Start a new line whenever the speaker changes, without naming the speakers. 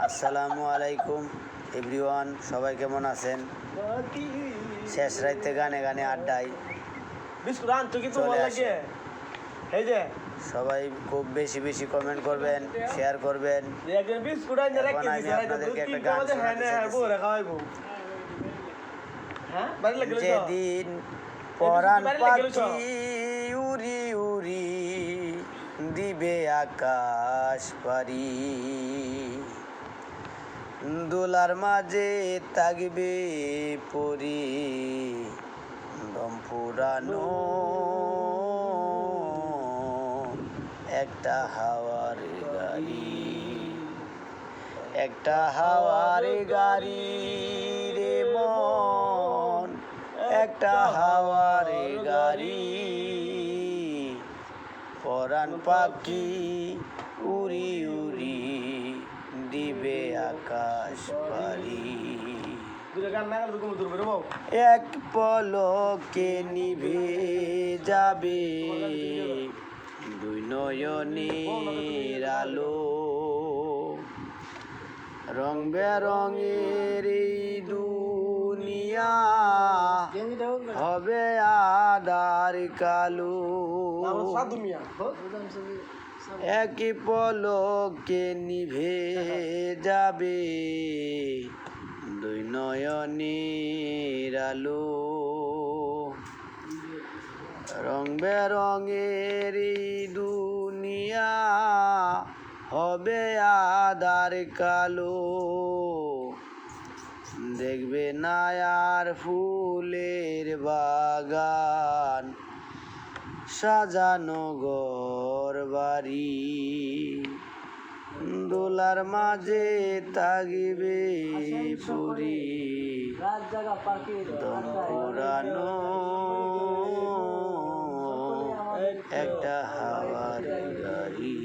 আসসালামু আলাইকুম এভরিওয়ান, সবাই কেমন আছেন? শেষ রাইতে গানে গানে আড্ডায় চলে আসে। সবাই খুব বেশি বেশি কমেন্ট করবেন, শেয়ার করবেন। এখন আমি আপনাদেরকে একটা গান শোনাতে চাইতেছি। যেদিন পরাণ পাখি উড়ি উড়ি দিবে আকাশ পারি, দোলার মাঝে থাকবে পরি দম পুরানো একটা হাওয়ার গাড়ি, একটা হাওয়ার গাড়ি রে মন, একটা হাওয়ার গাড়ি। পরাণ পাখি উড়ি উড়ি দিবে আকাশ পারি, এক পলকে নিভে যাবে দুই নয়নের আলো। রং বেরঙের এই দুনিয়া হবে আধার কালো, এক পলকে নিভে যাবে দুই নয়নের আলো। রং বেরঙের এই দুনিয়া হবে আধার কালো, দেখবে না আর ফুলের বাগান সাজানো ঘর বাড়ি, দোলার মাঝে থাকবে পুরি দম পুরানো একটা হাওয়ার গাড়ি।